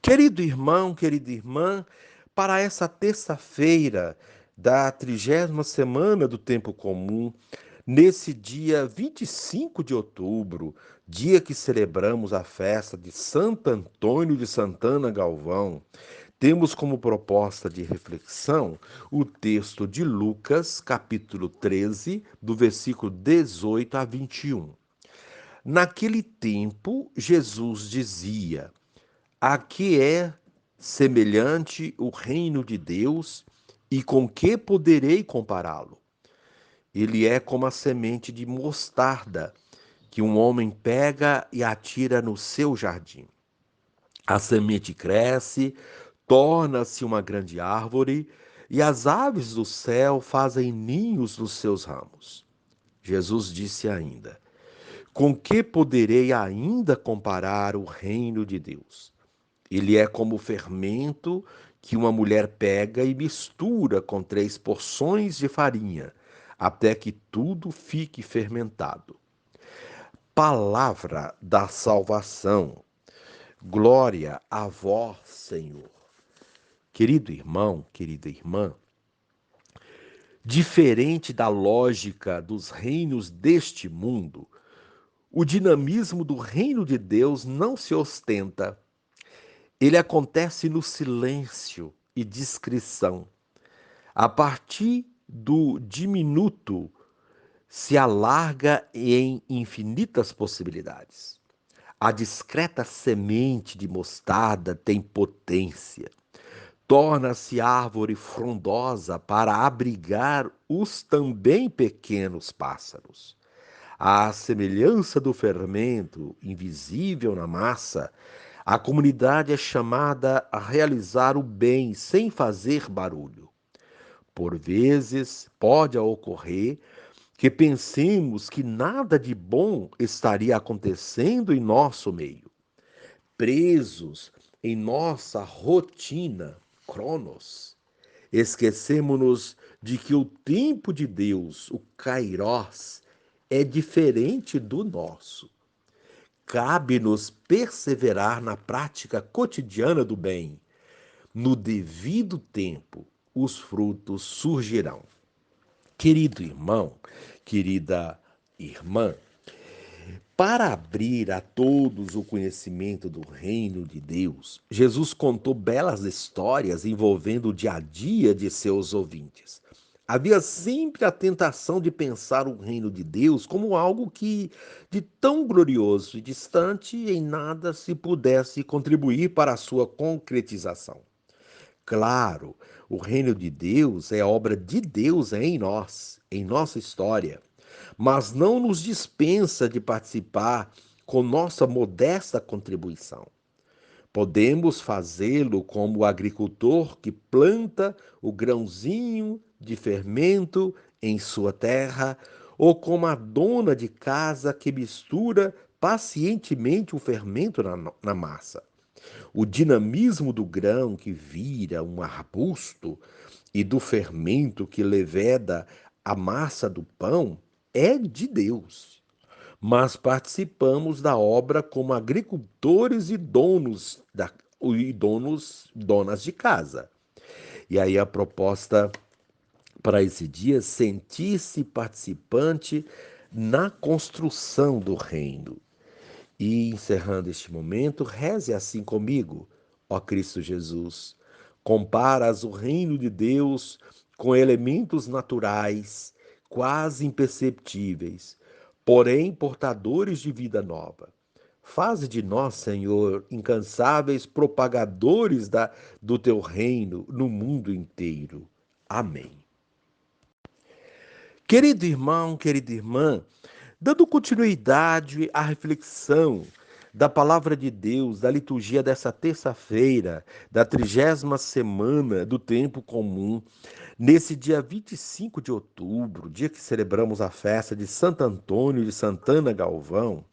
Querido irmão, querida irmã, para essa terça-feira da 30ª semana do Tempo Comum, nesse dia 25 de outubro, dia que celebramos a festa de Santo Antônio de Santana Galvão, temos como proposta de reflexão o texto de Lucas, capítulo 13, do versículo 18 a 21. Naquele tempo, Jesus dizia: A que é semelhante o reino de Deus e com que poderei compará-lo? Ele é como a semente de mostarda que um homem pega e atira no seu jardim. A semente cresce, torna-se uma grande árvore e as aves do céu fazem ninhos nos seus ramos. Jesus disse ainda: Com que poderei ainda comparar o reino de Deus? Ele é como o fermento que uma mulher pega e mistura com 3 porções de farinha, até que tudo fique fermentado. Palavra da salvação. Glória a vós, Senhor. Querido irmão, querida irmã, diferente da lógica dos reinos deste mundo, o dinamismo do reino de Deus não se ostenta. Ele acontece no silêncio e discrição. A partir do diminuto se alarga em infinitas possibilidades. A discreta semente de mostarda tem potência. Torna-se árvore frondosa para abrigar os também pequenos pássaros. À semelhança do fermento invisível na massa, a comunidade é chamada a realizar o bem sem fazer barulho. Por vezes, pode ocorrer que pensemos que nada de bom estaria acontecendo em nosso meio, presos em nossa rotina, Cronos. Esquecemos-nos de que o tempo de Deus, o Kairos, é diferente do nosso. Cabe-nos perseverar na prática cotidiana do bem. No devido tempo, os frutos surgirão. Querido irmão, querida irmã, para abrir a todos o conhecimento do reino de Deus, Jesus contou belas histórias envolvendo o dia a dia de seus ouvintes. Havia sempre a tentação de pensar o reino de Deus como algo que, de tão glorioso e distante, em nada se pudesse contribuir para a sua concretização. Claro, o reino de Deus é obra de Deus em nós, em nossa história, mas não nos dispensa de participar com nossa modesta contribuição. Podemos fazê-lo como o agricultor que planta o grãozinho de fermento em sua terra, ou como a dona de casa que mistura pacientemente o fermento na massa. O dinamismo do grão que vira um arbusto e do fermento que leveda a massa do pão é de Deus. Mas participamos da obra como agricultores donas de casa. E aí a proposta para esse dia é sentir-se participante na construção do reino. E encerrando este momento, reze assim comigo, ó Cristo Jesus. Comparas o reino de Deus com elementos naturais, quase imperceptíveis, porém portadores de vida nova. Faze de nós, Senhor, incansáveis propagadores do teu reino no mundo inteiro. Amém. Querido irmão, querida irmã, dando continuidade à reflexão da palavra de Deus, da liturgia dessa terça-feira, da 30ª semana do Tempo Comum, nesse dia 25 de outubro, dia que celebramos a festa de Santo Antônio de Santana Galvão,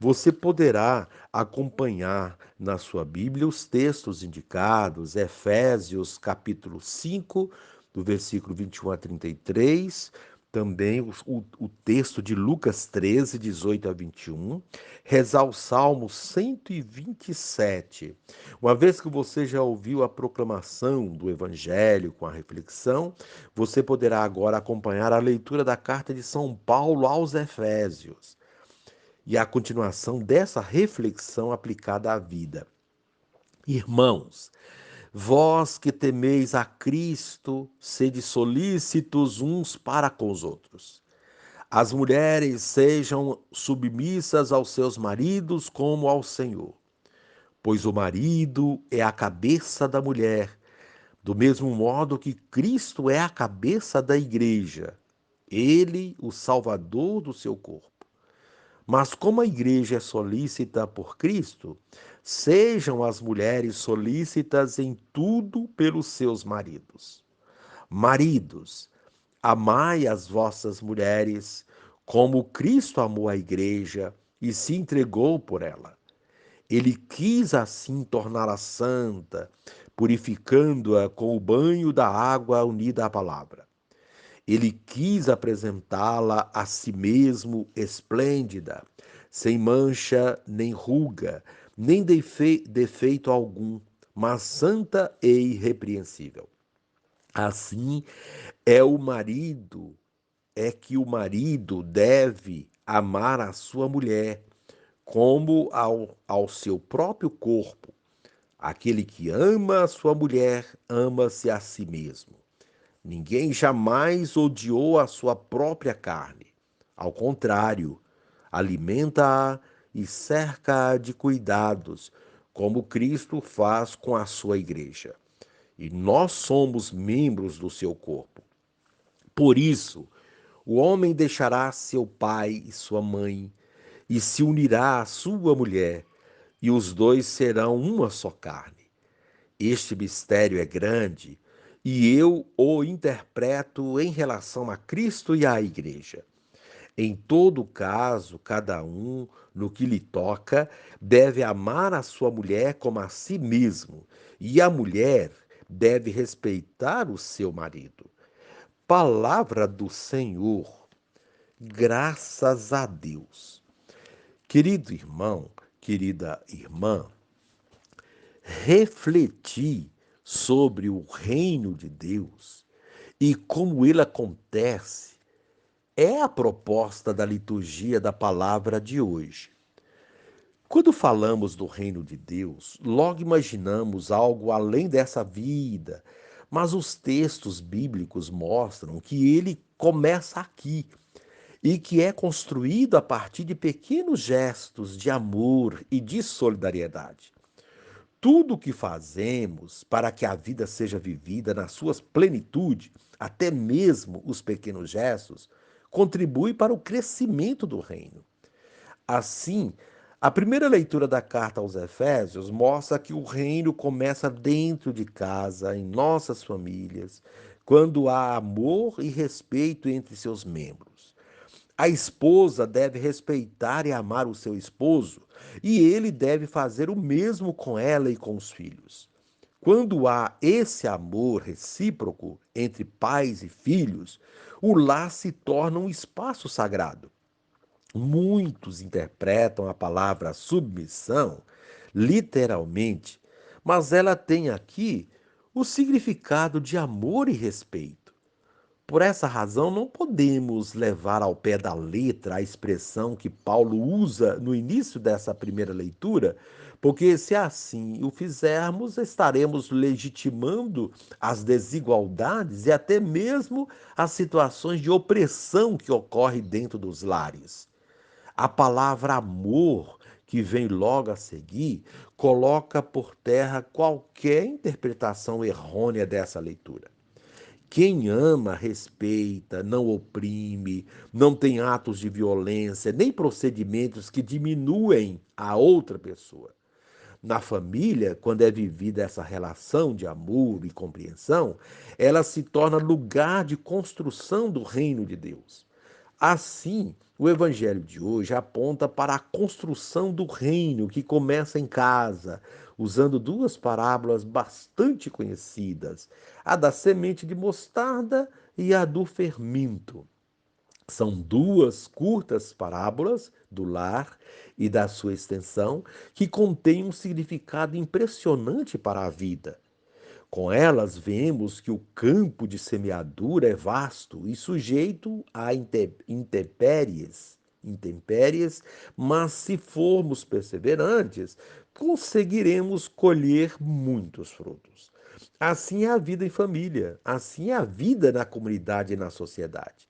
você poderá acompanhar na sua Bíblia os textos indicados, Efésios capítulo 5, do versículo 21 a 33, também o texto de Lucas 13, 18 a 21, rezar o Salmo 127. Uma vez que você já ouviu a proclamação do Evangelho com a reflexão, você poderá agora acompanhar a leitura da carta de São Paulo aos Efésios e a continuação dessa reflexão aplicada à vida. Irmãos, vós que temeis a Cristo, sede solícitos uns para com os outros. As mulheres sejam submissas aos seus maridos como ao Senhor, pois o marido é a cabeça da mulher, do mesmo modo que Cristo é a cabeça da igreja, ele o salvador do seu corpo. Mas como a igreja é solícita por Cristo, sejam as mulheres solícitas em tudo pelos seus maridos. Maridos, amai as vossas mulheres, como Cristo amou a igreja e se entregou por ela. Ele quis assim torná-la santa, purificando-a com o banho da água unida à palavra. Ele quis apresentá-la a si mesmo esplêndida, sem mancha nem ruga, nem defeito algum, mas santa e irrepreensível. Assim é que o marido deve amar a sua mulher como ao seu próprio corpo. Aquele que ama a sua mulher, ama-se a si mesmo. Ninguém jamais odiou a sua própria carne. Ao contrário, alimenta-a e cerca-a de cuidados, como Cristo faz com a sua igreja. E nós somos membros do seu corpo. Por isso, o homem deixará seu pai e sua mãe e se unirá à sua mulher, e os dois serão uma só carne. Este mistério é grande e eu o interpreto em relação a Cristo e à Igreja. Em todo caso, cada um, no que lhe toca, deve amar a sua mulher como a si mesmo, e a mulher deve respeitar o seu marido. Palavra do Senhor, graças a Deus. Querido irmão, querida irmã, refletir sobre o reino de Deus e como ele acontece é a proposta da liturgia da palavra de hoje. Quando falamos do reino de Deus, logo imaginamos algo além dessa vida, mas os textos bíblicos mostram que ele começa aqui e que é construído a partir de pequenos gestos de amor e de solidariedade. Tudo o que fazemos para que a vida seja vivida na sua plenitude, até mesmo os pequenos gestos, contribui para o crescimento do reino. Assim, a primeira leitura da carta aos Efésios mostra que o reino começa dentro de casa, em nossas famílias, quando há amor e respeito entre seus membros. A esposa deve respeitar e amar o seu esposo, e ele deve fazer o mesmo com ela e com os filhos. Quando há esse amor recíproco entre pais e filhos, o lar se torna um espaço sagrado. Muitos interpretam a palavra submissão literalmente, mas ela tem aqui o significado de amor e respeito. Por essa razão, não podemos levar ao pé da letra a expressão que Paulo usa no início dessa primeira leitura, porque se assim o fizermos, estaremos legitimando as desigualdades e até mesmo as situações de opressão que ocorrem dentro dos lares. A palavra amor, que vem logo a seguir, coloca por terra qualquer interpretação errônea dessa leitura. Quem ama, respeita, não oprime, não tem atos de violência, nem procedimentos que diminuem a outra pessoa. Na família, quando é vivida essa relação de amor e compreensão, ela se torna lugar de construção do reino de Deus. Assim, o evangelho de hoje aponta para a construção do reino que começa em casa, usando duas parábolas bastante conhecidas, a da semente de mostarda e a do fermento. São duas curtas parábolas do lar e da sua extensão que contêm um significado impressionante para a vida. Com elas, vemos que o campo de semeadura é vasto e sujeito a intempéries, mas se formos perseverantes, conseguiremos colher muitos frutos. Assim é a vida em família, assim é a vida na comunidade e na sociedade.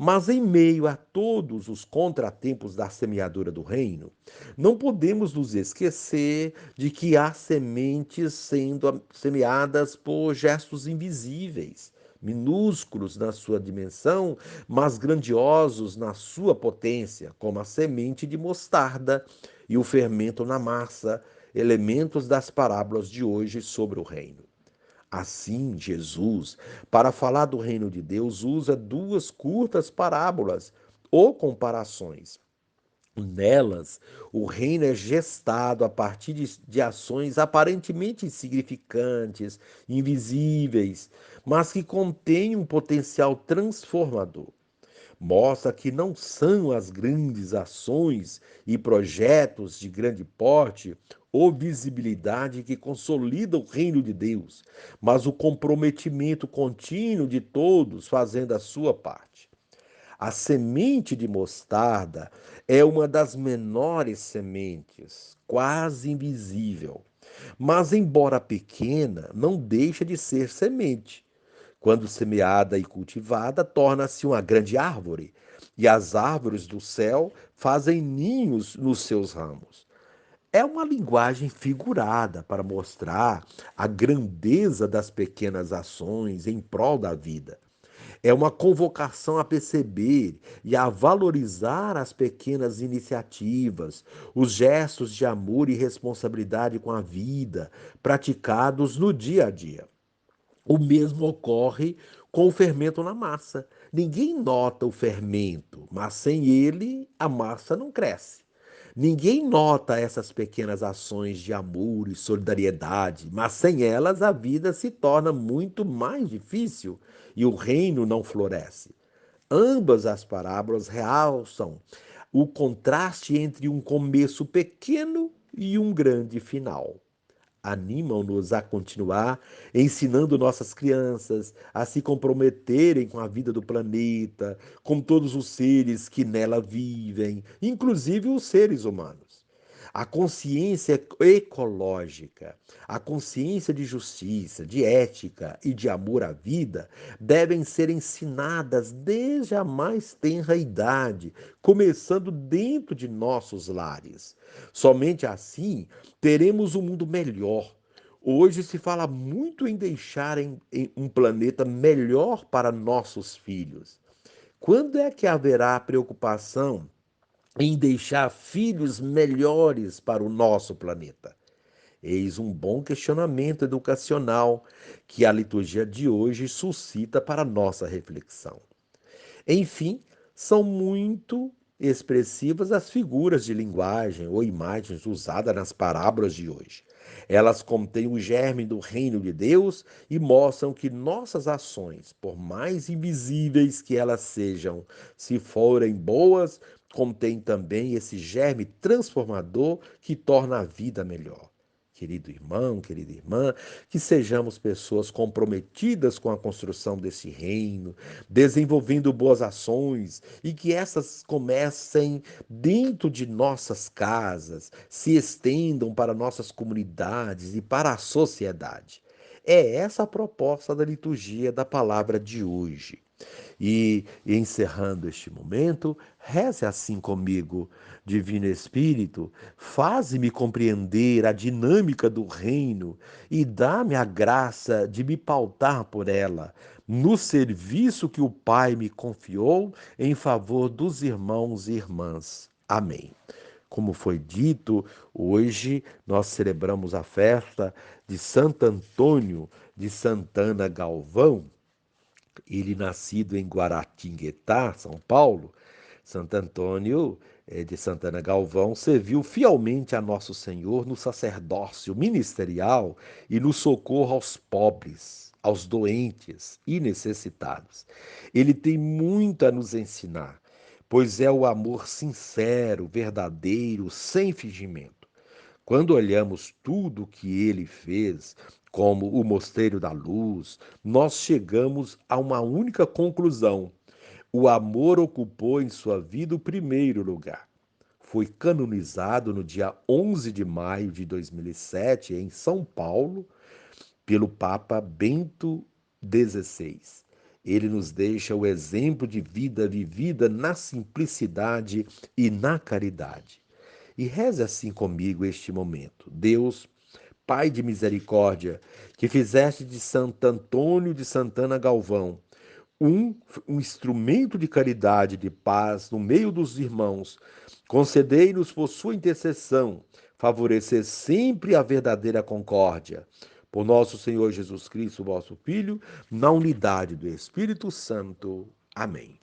Mas em meio a todos os contratempos da semeadura do reino, não podemos nos esquecer de que há sementes sendo semeadas por gestos invisíveis, minúsculos na sua dimensão, mas grandiosos na sua potência, como a semente de mostarda e o fermento na massa, elementos das parábolas de hoje sobre o reino. Assim, Jesus, para falar do reino de Deus, usa duas curtas parábolas ou comparações. Nelas, o reino é gestado a partir de ações aparentemente insignificantes, invisíveis, mas que contêm um potencial transformador. Mostra que não são as grandes ações e projetos de grande porte ou visibilidade que consolidam o reino de Deus, mas o comprometimento contínuo de todos fazendo a sua parte. A semente de mostarda é uma das menores sementes, quase invisível, mas, embora pequena, não deixa de ser semente. Quando semeada e cultivada, torna-se uma grande árvore, e as árvores do céu fazem ninhos nos seus ramos. É uma linguagem figurada para mostrar a grandeza das pequenas ações em prol da vida. É uma convocação a perceber e a valorizar as pequenas iniciativas, os gestos de amor e responsabilidade com a vida, praticados no dia a dia. O mesmo ocorre com o fermento na massa. Ninguém nota o fermento, mas sem ele a massa não cresce. Ninguém nota essas pequenas ações de amor e solidariedade, mas sem elas a vida se torna muito mais difícil e o reino não floresce. Ambas as parábolas realçam o contraste entre um começo pequeno e um grande final. Animam-nos a continuar ensinando nossas crianças a se comprometerem com a vida do planeta, com todos os seres que nela vivem, inclusive os seres humanos. A consciência ecológica, a consciência de justiça, de ética e de amor à vida devem ser ensinadas desde a mais tenra idade, começando dentro de nossos lares. Somente assim teremos um mundo melhor. Hoje se fala muito em deixar em um planeta melhor para nossos filhos. Quando é que haverá preocupação em deixar filhos melhores para o nosso planeta? Eis um bom questionamento educacional que a liturgia de hoje suscita para nossa reflexão. Enfim, são muito expressivas as figuras de linguagem ou imagens usadas nas parábolas de hoje. Elas contêm o germe do reino de Deus e mostram que nossas ações, por mais invisíveis que elas sejam, se forem boas, contêm também esse germe transformador que torna a vida melhor. Querido irmão, querida irmã, que sejamos pessoas comprometidas com a construção desse reino, desenvolvendo boas ações e que essas comecem dentro de nossas casas, se estendam para nossas comunidades e para a sociedade. É essa a proposta da liturgia da palavra de hoje. E encerrando este momento, reze assim comigo, Divino Espírito, faze-me compreender a dinâmica do reino e dá-me a graça de me pautar por ela, no serviço que o Pai me confiou em favor dos irmãos e irmãs. Amém. Como foi dito, hoje nós celebramos a festa de Santo Antônio de Santana Galvão, ele nascido em Guaratinguetá, São Paulo. Santo Antônio de Santana Galvão serviu fielmente a Nosso Senhor no sacerdócio ministerial e no socorro aos pobres, aos doentes e necessitados. Ele tem muito a nos ensinar, pois é o amor sincero, verdadeiro, sem fingimento. Quando olhamos tudo o que ele fez, como o Mosteiro da Luz, nós chegamos a uma única conclusão: o amor ocupou em sua vida o primeiro lugar. Foi canonizado no dia 11 de maio de 2007, em São Paulo, pelo Papa Bento XVI. Ele nos deixa o exemplo de vida vivida na simplicidade e na caridade. E reze assim comigo este momento. Deus, Pai de misericórdia, que fizeste de Santo Antônio de Santana Galvão um, um instrumento de caridade e de paz no meio dos irmãos, concedei-nos por sua intercessão favorecer sempre a verdadeira concórdia. Por nosso Senhor Jesus Cristo, vosso Filho, na unidade do Espírito Santo. Amém.